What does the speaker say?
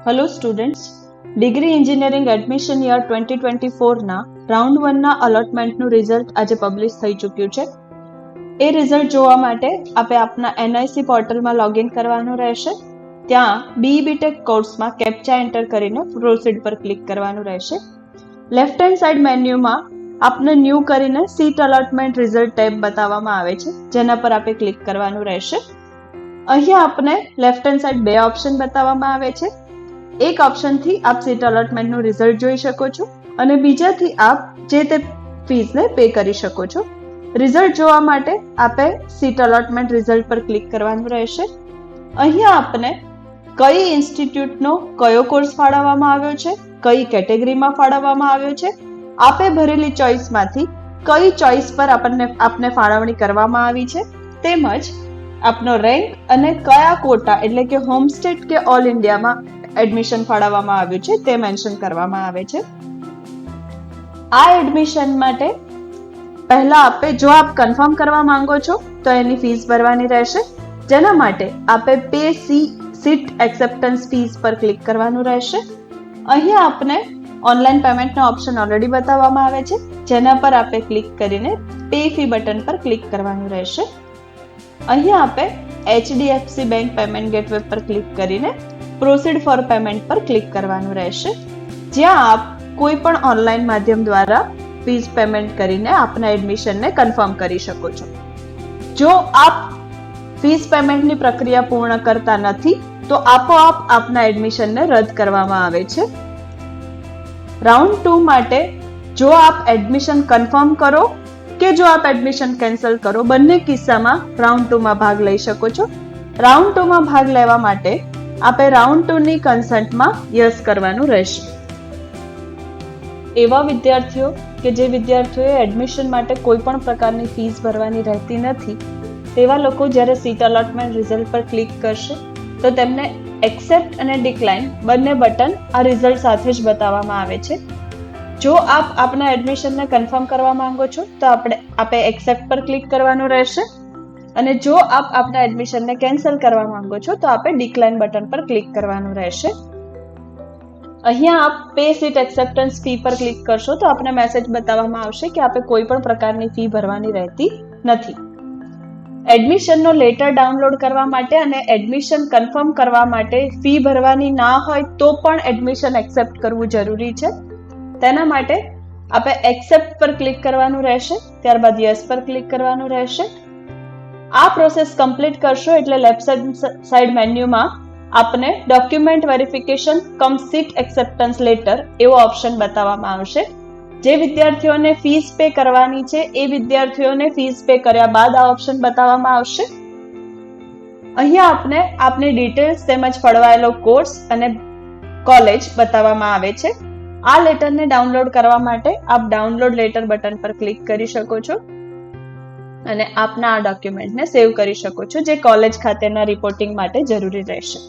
Hello students, degree engineering admission year 2024ના round 1ના અલોટમેન્ટનું રિઝલ્ટ આજે પબ્લિશ થઈ ચૂક્યું છે. એ રિઝલ્ટ જોવા માટે આપણે આપના એનઆઈસી પોર્ટલમાં લોગિન કરવાનું રહેશે. ત્યાં BE-BTech કોર્સમાં કેપ્ચા એન્ટર કરીને પ્રોસીડ પર ક્લિક કરવાનું રહેશે. લેફ્ટ હેન્ડ સાઇડ મેન્યુમાં આપને ન્યૂ કરીને સીટ અલોટમેન્ટ રિઝલ્ટ ટેબ બતાવવામાં આવે છે, જેના પર આપણે ક્લિક કરવાનું રહેશે. અહીંયા આપને લેફ્ટ હેન્ડ સાઇડ બે ઓપ્શન બતાવવામાં આવે છે. એક ઓપ્શનથી આપ સીટ અલોટમેન્ટનું રિઝલ્ટ જોઈ શકો છો અને બીજાથી આપ જે તે ફીસને પે કરી શકો છો. રિઝલ્ટ જોવા માટે આપે સીટ અલોટમેન્ટ રિઝલ્ટ પર ક્લિક કરવાનું રહેશે. અહીંયા આપને કઈ ઇન્સ્ટિટ્યૂટનો કયો કોર્સ ફાળવવામાં આવ્યો છે, કઈ કેટેગરીમાં ફાળવવામાં આવ્યો છે, આપે ભરેલી ચોઇસમાંથી કઈ ચોઇસ પર આપને ફાળવણી કરવામાં આવી છે, તેમજ આપનો રેન્ક અને કયા કોટા એટલે કે હોમ સ્ટેટ કે ઓલ ઇન્ડિયામાં એડમિશન ફાળવવામાં આવ્યું છે તે મેન્શન કરવામાં આવે છે. આ એડમિશન માટે પહેલા આપે જો આપ કન્ફર્મ કરવા માંગો છો તો એની ફીસ ભરવાની રહેશે. જેના માટે આપે પે સીટ એક્સેપ્ટન્સ ફીસ પર ક્લિક કરવાનું રહેશે. અહીંયા આપને ઓનલાઈન પેમેન્ટનો ઓપ્શન ઓલરેડી બતાવવામાં આવે છે, જેના પર આપે ક્લિક કરીને પે ફી બટન પર ક્લિક કરવાનું રહેશે. અહીંયા આપે HDFC બેંક પેમેન્ટ ગેટવે પર ક્લિક કરીને પ્રોસીડ ફોર પેમેન્ટ પર ક્લિક કરવાનું રહેશે, જ્યાં આપ કોઈ પણ ઓનલાઈન માધ્યમ દ્વારા ફીસ પેમેન્ટ કરીને આપના એડમિશનને કન્ફર્મ કરી શકો છો. જો આપ ફીસ પેમેન્ટની પ્રક્રિયા પૂર્ણ કરતા નથી તો આપોઆપ આપના એડમિશનને રદ કરવામાં આવે છે. રાઉન્ડ 2 માટે જો આપ એડમિશન કન્ફર્મ કરો કે જો આપ એડમિશન કેન્સલ કરો, બંને કિસ્સામાં રાઉન્ડ 2માં ભાગ લઈ શકો છો. રાઉન્ડ 2માં ભાગ લેવા માટે આપે રાઉન્ડ 2ની કન્સન્ટમાં યસ કરવાનું રહેશે. એવા વિદ્યાર્થીઓ કે જે વિદ્યાર્થીઓએ એડમિશન માટે કોઈ પણ પ્રકારની ફીસ ભરવાની રહેતી નથી, તેવા લોકો જ્યારે સીટ અલોટમેન્ટ રિઝલ્ટ પર ક્લિક કરશે તો તેમને એક્સેપ્ટ અને ડિક્લાઇન બંને બટન આ રિઝલ્ટ સાથે જ બતાવવામાં આવે છે. જો આપ આપના એડમિશનને કન્ફર્મ કરવા માંગો છો તો આપે એક્સેપ્ટ પર ક્લિક કરવાનું રહેશે અને જો આપ આપના એડમિશનને કેન્સલ કરવા માંગો છો તો આપે ડિક્લાઇન બટન પર ક્લિક કરવાનું રહેશે. અહીંયા આપ પે સીટ એક્સેપ્ટન્સ ફી પર ક્લિક કરશો તો આપને મેસેજ બતાવવામાં આવશે કે આપે કોઈ પણ પ્રકારની ફી ભરવાની રહેતી નથી. એડમિશનનો લેટર ડાઉનલોડ કરવા માટે અને એડમિશન કન્ફર્મ કરવા માટે ફી ભરવાની ના હોય તો પણ એડમિશન એક્સેપ્ટ કરવું જરૂરી છે. તેના માટે આપે એક્સેપ્ટ પર ક્લિક કરવાનું રહેશે, ત્યારબાદ યસ પર ક્લિક કરવાનું રહેશે. આ પ્રોસેસ કમ્પ્લીટ કરશો એટલે લેફ્ટ સાઇડ મેન્યુમાં આપને ડોક્યુમેન્ટ વેરિફિકેશન કમ સીટ એક્સેપ્ટન્સ લેટર એવો ઓપ્શન બતાવવામાં આવશે. જે વિદ્યાર્થીઓને ફીસ પે કરવાની છે એ વિદ્યાર્થીઓને ફીસ પે કર્યા બાદ આ ઓપ્શન બતાવવામાં આવશે. અહીંયા આપને આપની ડિટેલ્સ તેમજ ફળવાયેલો કોર્સ અને કોલેજ બતાવવામાં આવે છે. આ લેટરને ડાઉનલોડ કરવા માટે આપ ડાઉનલોડ લેટર બટન પર ક્લિક કરી શકો છો અને આપના આ ડોક્યુમેન્ટને સેવ કરી શકો છો, જે કોલેજ ખાતેના રિપોર્ટિંગ માટે જરૂરી રહેશે.